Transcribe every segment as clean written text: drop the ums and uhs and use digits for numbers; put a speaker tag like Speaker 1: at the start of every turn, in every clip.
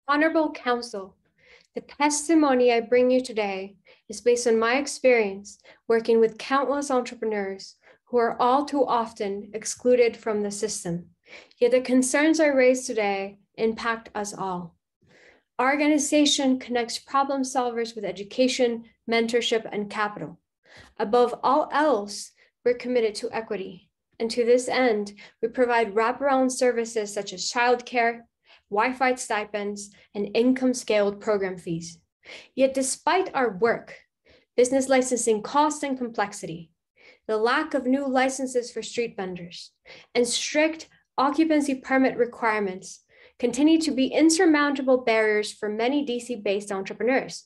Speaker 1: Honorable Council, the testimony I bring you today is based on my experience working with countless entrepreneurs who are all too often excluded from the system. Yet the concerns I raise today impact us all. Our organization connects problem solvers with education, mentorship, and capital. Above all else, we're committed to equity. And to this end, we provide wraparound services such as childcare, Wi-Fi stipends, and income-scaled program fees. Yet despite our work, business licensing cost and complexity, the lack of new licenses for street vendors, and strict occupancy permit requirements continue to be insurmountable barriers for many DC-based entrepreneurs.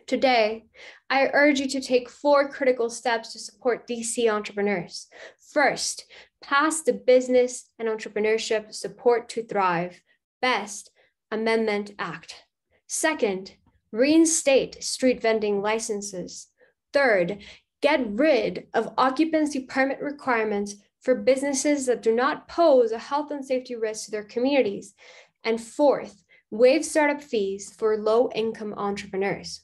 Speaker 1: Today, I urge you to take 4 critical steps to support DC entrepreneurs. First, pass the Business and Entrepreneurship Support to Thrive Best Amendment Act. Second, reinstate street vending licenses. Third, get rid of occupancy permit requirements for businesses that do not pose a health and safety risk to their communities. And fourth, waive startup fees for low-income entrepreneurs.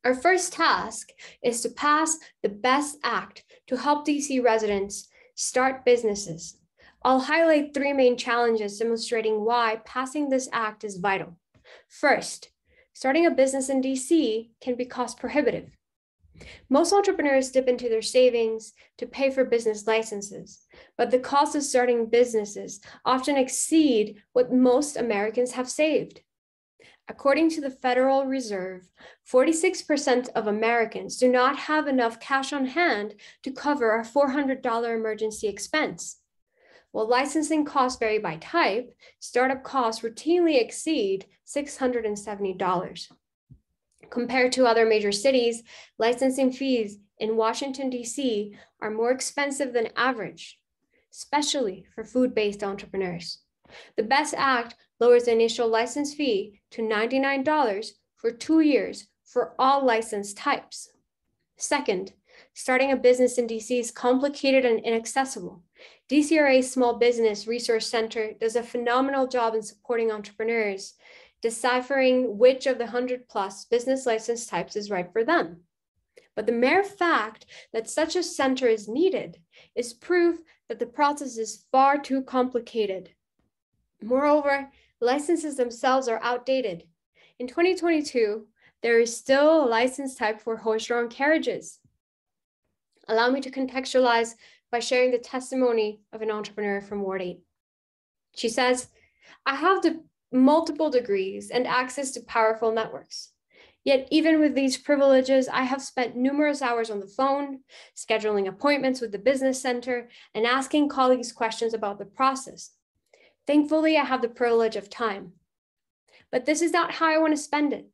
Speaker 1: Our first task is to pass the BEST Act to help DC residents start businesses. I'll highlight 3 main challenges demonstrating why passing this act is vital. First, starting a business in DC can be cost prohibitive. Most entrepreneurs dip into their savings to pay for business licenses, but the cost of starting businesses often exceed what most Americans have saved. According to the Federal Reserve, 46% of Americans do not have enough cash on hand to cover a $400 emergency expense. While licensing costs vary by type, startup costs routinely exceed $670. Compared to other major cities, licensing fees in Washington, D.C. are more expensive than average, especially for food-based entrepreneurs. The BEST Act lowers the initial license fee to $99 for 2 years for all license types. Second, starting a business in DC is complicated and inaccessible. DCRA's Small Business Resource Center does a phenomenal job in supporting entrepreneurs, deciphering which of the 100+ business license types is right for them. But the mere fact that such a center is needed is proof that the process is far too complicated. Moreover, licenses themselves are outdated. In 2022, there is still a license type for horse-drawn carriages. Allow me to contextualize by sharing the testimony of an entrepreneur from Ward 8. She says, I have multiple degrees and access to powerful networks. Yet even with these privileges, I have spent numerous hours on the phone, scheduling appointments with the business center, and asking colleagues questions about the process. Thankfully, I have the privilege of time. But this is not how I want to spend it.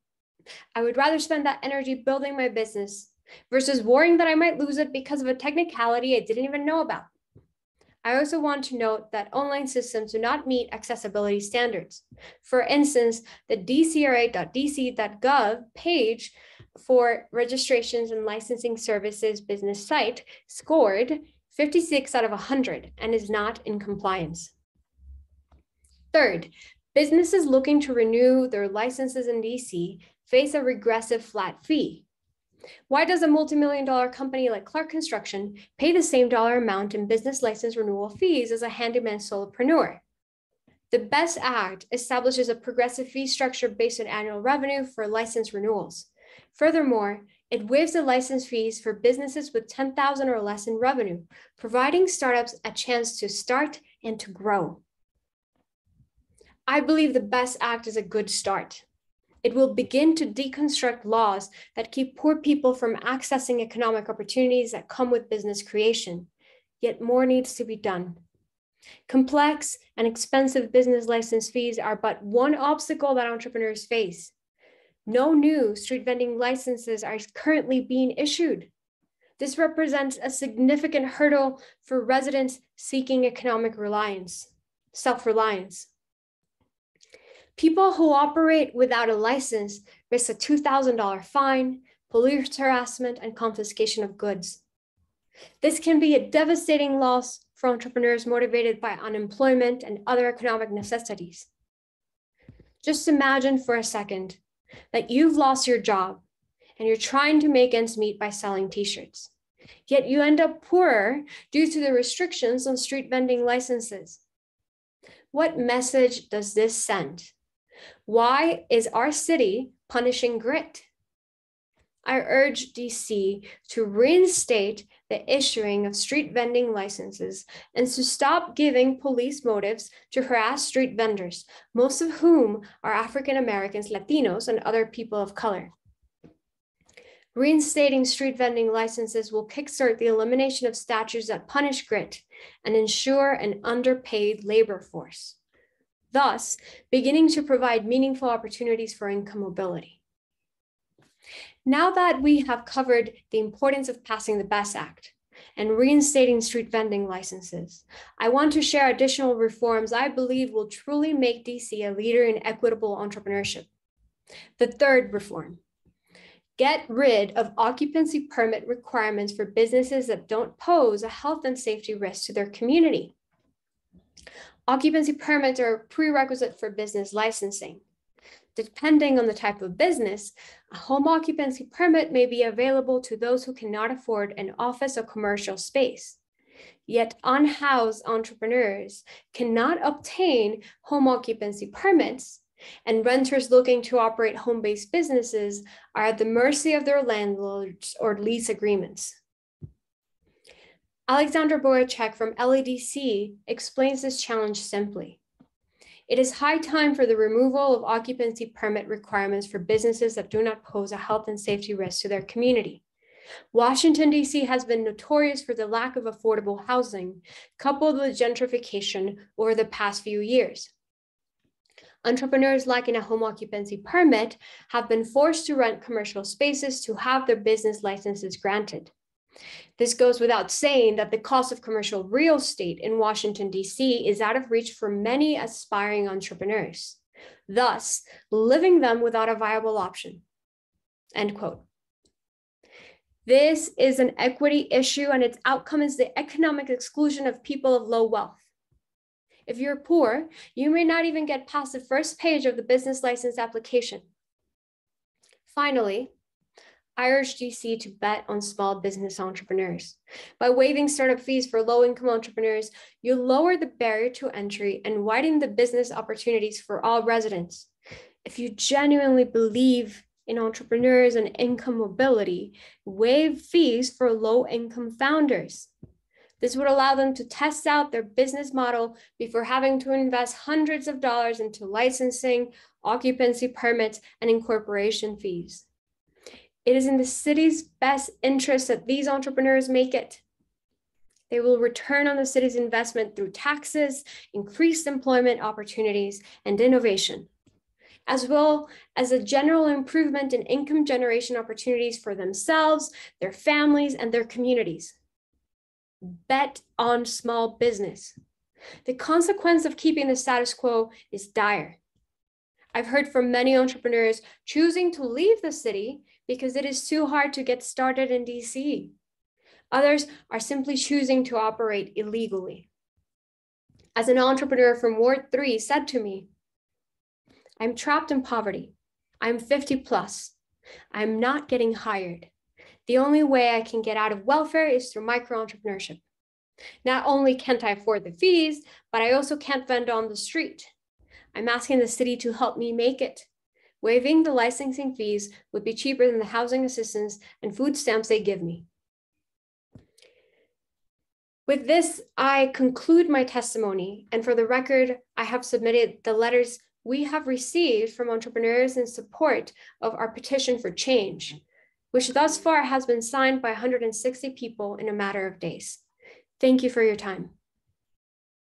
Speaker 1: I would rather spend that energy building my business versus worrying that I might lose it because of a technicality I didn't even know about. I also want to note that online systems do not meet accessibility standards. For instance, the dcra.dc.gov page for registrations and licensing services business site scored 56 out of 100 and is not in compliance. Third, businesses looking to renew their licenses in DC face a regressive flat fee. Why does a multi-million-dollar company like Clark Construction pay the same dollar amount in business license renewal fees as a handyman solopreneur? The BEST Act establishes a progressive fee structure based on annual revenue for license renewals. Furthermore, it waives the license fees for businesses with $10,000 or less in revenue, providing startups a chance to start and to grow. I believe the BEST Act is a good start. It will begin to deconstruct laws that keep poor people from accessing economic opportunities that come with business creation. Yet more needs to be done. Complex and expensive business license fees are but one obstacle that entrepreneurs face. No new street vending licenses are currently being issued. This represents a significant hurdle for residents seeking economic self-reliance. People who operate without a license risk a $2,000 fine, police harassment, and confiscation of goods. This can be a devastating loss for entrepreneurs motivated by unemployment and other economic necessities. Just imagine for a second that you've lost your job and you're trying to make ends meet by selling t-shirts. Yet you end up poorer due to the restrictions on street vending licenses. What message does this send? Why is our city punishing grit? I urge DC to reinstate the issuing of street vending licenses and to stop giving police motives to harass street vendors, most of whom are African Americans, Latinos, and other people of color. Reinstating street vending licenses will kickstart the elimination of statutes that punish grit and ensure an underpaid labor force, thus beginning to provide meaningful opportunities for income mobility. Now that we have covered the importance of passing the BEST Act and reinstating street vending licenses, I want to share additional reforms I believe will truly make DC a leader in equitable entrepreneurship. The third reform: get rid of occupancy permit requirements for businesses that don't pose a health and safety risk to their community. Occupancy permits are a prerequisite for business licensing. Depending on the type of business, a home occupancy permit may be available to those who cannot afford an office or commercial space. Yet unhoused entrepreneurs cannot obtain home occupancy permits, and renters looking to operate home-based businesses are at the mercy of their landlords or lease agreements. Alexandra Boyacek from LADC explains this challenge simply. It is high time for the removal of occupancy permit requirements for businesses that do not pose a health and safety risk to their community. Washington, D.C. has been notorious for the lack of affordable housing, coupled with gentrification over the past few years. Entrepreneurs lacking a home occupancy permit have been forced to rent commercial spaces to have their business licenses granted. This goes without saying that the cost of commercial real estate in Washington, D.C. is out of reach for many aspiring entrepreneurs, thus leaving them without a viable option. End quote. This is an equity issue, and its outcome is the economic exclusion of people of low wealth. If you're poor, you may not even get past the first page of the business license application. Finally, I urge DC to bet on small business entrepreneurs. By waiving startup fees for low-income entrepreneurs, you lower the barrier to entry and widen the business opportunities for all residents. If you genuinely believe in entrepreneurs and income mobility, waive fees for low-income founders. This would allow them to test out their business model before having to invest hundreds of dollars into licensing, occupancy permits, and incorporation fees. It is in the city's best interest that these entrepreneurs make it. They will return on the city's investment through taxes, increased employment opportunities, and innovation, as well as a general improvement in income generation opportunities for themselves, their families, and their communities. Bet on small business. The consequence of keeping the status quo is dire. I've heard from many entrepreneurs choosing to leave the city because it is too hard to get started in DC. Others are simply choosing to operate illegally. As an entrepreneur from Ward 3 said to me, I'm trapped in poverty. I'm 50 plus. I'm not getting hired. The only way I can get out of welfare is through micro-entrepreneurship. Not only can't I afford the fees, but I also can't vend on the street. I'm asking the city to help me make it. Waiving the licensing fees would be cheaper than the housing assistance and food stamps they give me. With this, I conclude my testimony, and for the record, I have submitted the letters we have received from entrepreneurs in support of our petition for change, which thus far has been signed by 160 people in a matter of days. Thank you for your time.